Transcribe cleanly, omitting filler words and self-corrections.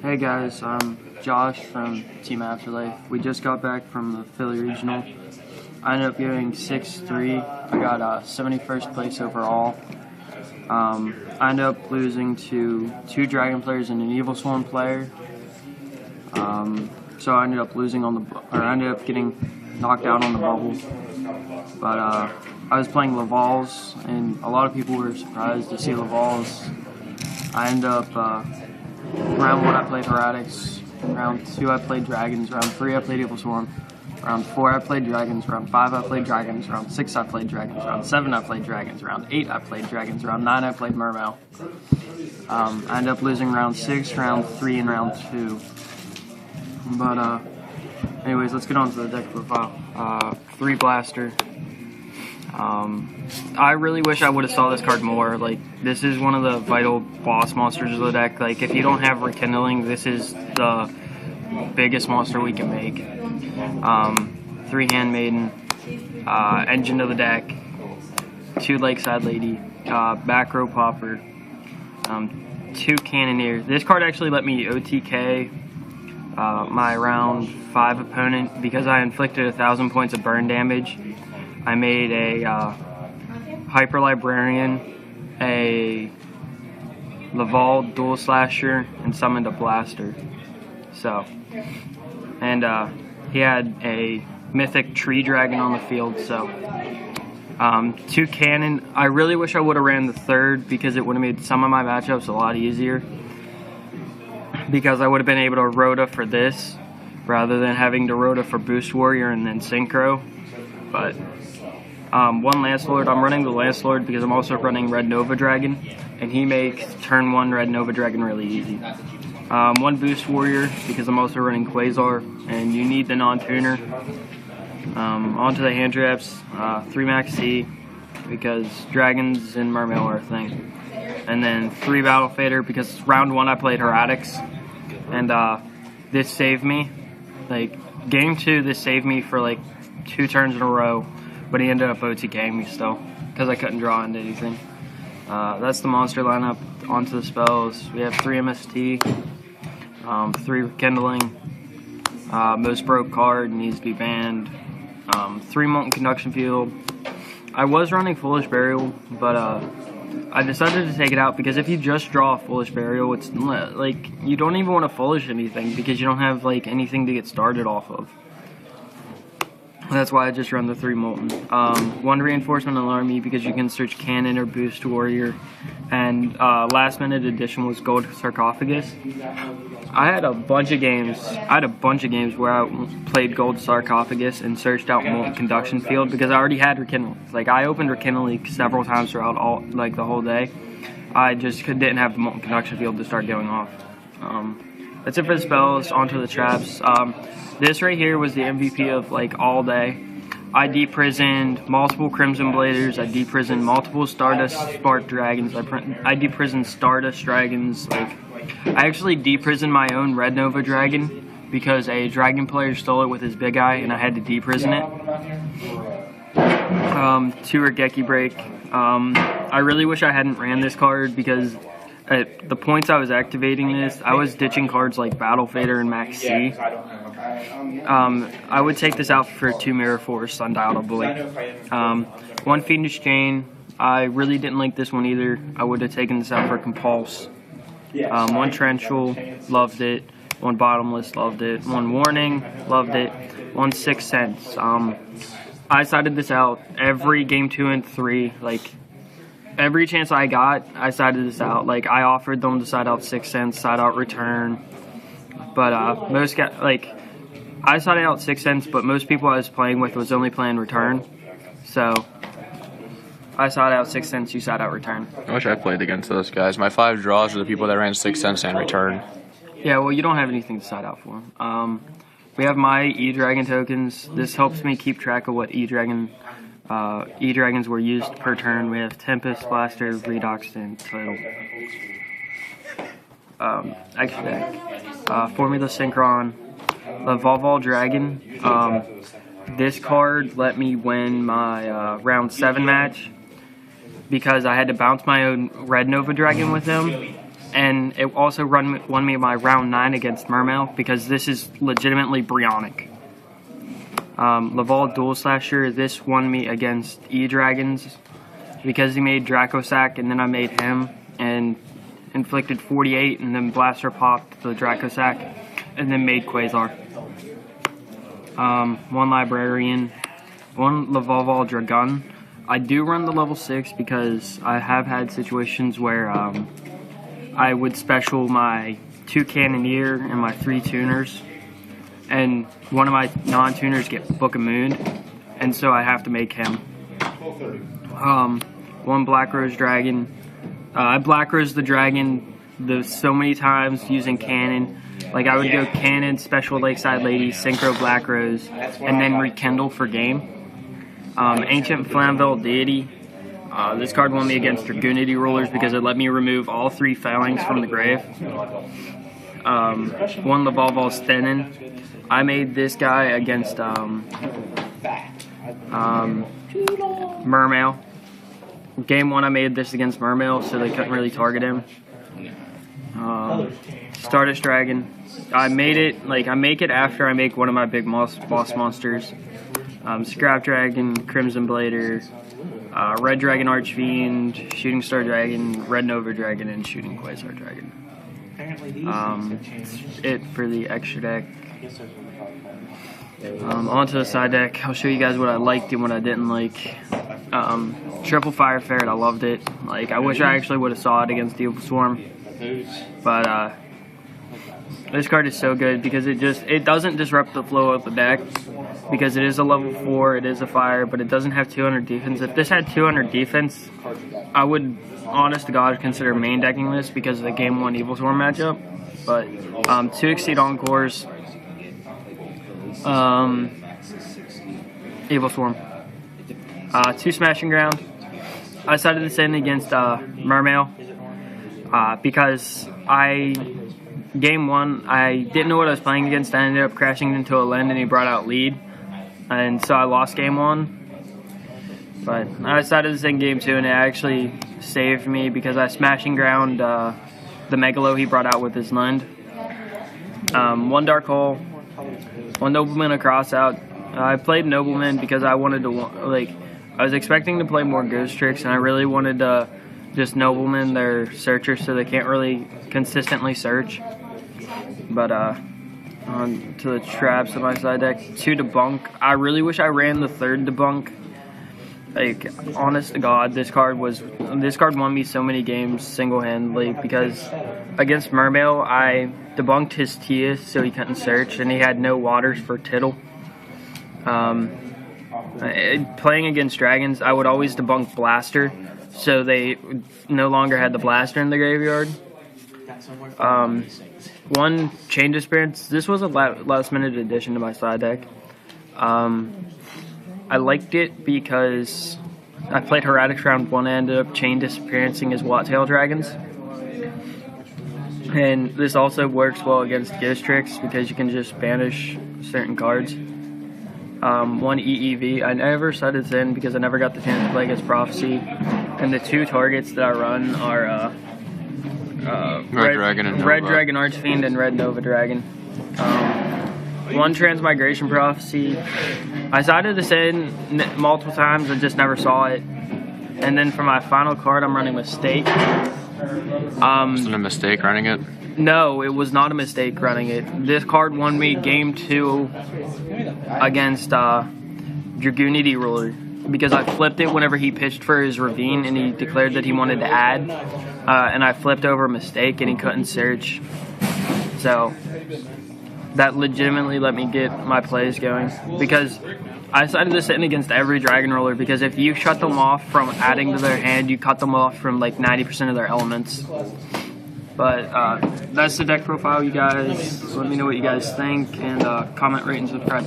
Hey guys, I'm Josh from Team Afterlife. We just got back from the Philly Regional. I ended up getting X-3. I got 71st place overall. I ended up losing to 2 Dragon players and an Evil Swarm player. So I ended up I ended up getting knocked out on the bubble. But I was playing Lavals, and a lot of people were surprised to see Lavals. I ended up round 1 I played Heretics, round 2 I played Dragons, round 3 I played Evil Swarm, round 4 I played Dragons, round 5 I played Dragons, round 6 I played Dragons, round 7 I played Dragons, round 8 I played Dragons, round 9 I played Mermail. I ended up losing round 6, round 3, and round 2. But anyways, let's get on to the deck profile. 3 Blaster. I really wish I would have saw this card more. Like, this is one of the vital boss monsters of the deck. Like, if you don't have Rekindling, this is the biggest monster we can make. 3 Handmaiden, Engine of the deck, 2 Lakeside Lady, Back Row Popper, 2 Cannoneer. This card actually let me OTK my round 5 opponent because I inflicted 1,000 points of burn damage. I made a Hyper Librarian, a Lavals Dual Slasher, and summoned a Blaster. So, and he had a Mythic Tree Dragon on the field. So, 2 Cannon. I really wish I would have ran the 3rd because it would have made some of my matchups a lot easier. Because I would have been able to Rota for this rather than having to Rota for Boost Warrior and then Synchro. But 1 Lancelord. I'm running the Lancelord because I'm also running Red Nova Dragon, and he makes turn 1 Red Nova Dragon really easy. 1 Boost Warrior because I'm also running Quasar, and you need the non-tuner. Onto the hand traps. 3 Max C because Dragons and Mermail are a thing. And then 3 Battle Fader because round 1 I played Heretics, and this saved me. Like, game 2, this saved me for like 2 turns in a row, but he ended up OTKing me still because I couldn't draw into anything. That's the monster lineup. Onto the spells. We have 3 MST, 3 Rekindling, most broke card needs to be banned, 3 Molten Conduction Field. I was running Foolish Burial, but I decided to take it out because if you just draw a Foolish Burial, it's like you don't even want to Foolish anything because you don't have like anything to get started off of. That's why I just run the 3 Molten. 1 Reinforcement Alarmy because you can search Cannon or Boost Warrior. And last minute addition was Gold Sarcophagus. I had a bunch of games where I played Gold Sarcophagus and searched out Molten Conduction Field because I already had Rekindle. Like, I opened Rekindle several times throughout the whole day. I just didn't have the Molten Conduction Field to start going off. That's it for the spells. Onto the traps. This right here was the MVP of like all day. I deprisoned multiple Crimson Bladers. I deprisoned multiple Stardust Spark Dragons. I deprisoned Stardust Dragons. Like, I actually deprisoned my own Red Nova Dragon because a Dragon player stole it with his big eye, and I had to deprison it. 2 Regeki Break. I really wish I hadn't ran this card because at the points I was activating this, I was ditching cards like Battle Fader and Max C. I would take this out for 2 Mirror Force, undoubtedly. 1 Fiendish Chain. I really didn't like this one either. I would have taken this out for Compulse. 1 Torrential, loved it. 1 Bottomless, loved it. 1 Warning, loved it. 1 Sixth Sense. I sided this out every game 2 and 3. Like, every chance I got, I sided this out. Like, I offered them to side out Sixth Sense, side out Return. But most guys, like, I sided out Sixth Sense, but most people I was playing with was only playing Return. So I sided out Sixth Sense, you side out Return. I wish I played against those guys. My 5 draws are the people that ran Sixth Sense and Return. Yeah, well, you don't have anything to side out for. We have my E-Dragon tokens. This helps me keep track of what E-Dragons were used per turn. We have Tempest, Blaster, Redox, and Total. Extra deck. Formula Synchron. Lavals Dragon. This card let me win my round 7 match because I had to bounce my own Red Nova Dragon with him, and it also won me my round 9 against Mermail because this is legitimately Brionic. Lavals Dual Slasher, this won me against E-Dragons because he made Dracosac, and then I made him and inflicted 48, and then Blaster popped the Dracosac, and then made Quasar. One Librarian, one Lavals Dragon. I do run the level 6 because I have had situations where I would special my 2 Cannoneer and my 3 Tuners, and one of my non-tuners get Book of Moon, and so I have to make him. One Black Rose Dragon. I Black Rose the Dragon so many times using Cannon. Like, I would go Cannon, Special Lakeside Lady, Synchro Black Rose, and then Rekindle for game. Ancient Flamvell Deity. This card won me against Dragoonity Rulers because it let me remove all 3 Failings from the grave. One Lavals Stenin. I made this guy against Mermail. Game 1 I made this against Mermail, so they couldn't really target him. Stardust Dragon. I make it after I make one of my big boss monsters. Scrap Dragon, Crimson Blader, Red Dragon Archfiend, Shooting Star Dragon, Red Nova Dragon, and Shooting Quasar Dragon. It for the extra deck. Onto the side deck, I'll show you guys what I liked and what I didn't like. Triple Fire Ferret, I loved it. Like, I wish I actually would have saw it against Evil Swarm. But this card is so good because it doesn't disrupt the flow of the deck because it is a level 4, it is a fire, but it doesn't have 200 defense. If this had 200 defense, I would, honest to God, consider main decking this because of the Game 1 Evil Swarm matchup. But 2 Exceed Encores, Evil Swarm, 2 Smashing Ground. I decided to send against Mermail because Game 1, I didn't know what I was playing against. I ended up crashing into a Lend and he brought out lead, and so I lost Game 1. But I decided to send Game 2, and it actually saved me because I Smashing Ground the Megalo he brought out with his Lend. 1 Dark Hole, 1 Nobleman, a Crossout. I played Nobleman because I wanted to, I was expecting to play more Ghost Tricks, and I really wanted to just Nobleman their searchers so they can't really consistently search. But on to the traps of my side deck. 2 Debunk. I really wish I ran the 3rd Debunk. Like, honest to God, this card won me so many games single-handedly because against Mermail, I debunked his Tias so he couldn't search, and he had no waters for Tittle. Playing against dragons, I would always debunk Blaster, so they no longer had the Blaster in the graveyard. 1 Chain Disappearance. This was a last-minute addition to my side deck. I liked it because I played Heretics round 1 and ended up Chain Disappearancing his Wattail Dragons. And this also works well against Ghost Tricks because you can just banish certain cards. 1 EEV. I never set it in because I never got the chance to play against Prophecy. And the 2 targets that I run are Red Dragon Archfiend and Red Nova Dragon. 1 Transmigration Prophecy. I decided to send multiple times, I just never saw it. And then for my final card, I'm running Mistake. Was it a mistake running it? No, it was not a mistake running it. This card won me Game 2 against Dragoonity Ruler because I flipped it whenever he pitched for his Ravine and he declared that he wanted to add. And I flipped over a Mistake and he couldn't search. So that legitimately let me get my plays going because I decided to sit in against every Dragon Roller because if you shut them off from adding to their hand, you cut them off from like 90% of their elements. But that's the deck profile, you guys. Let me know what you guys think, and comment, rate, and subscribe.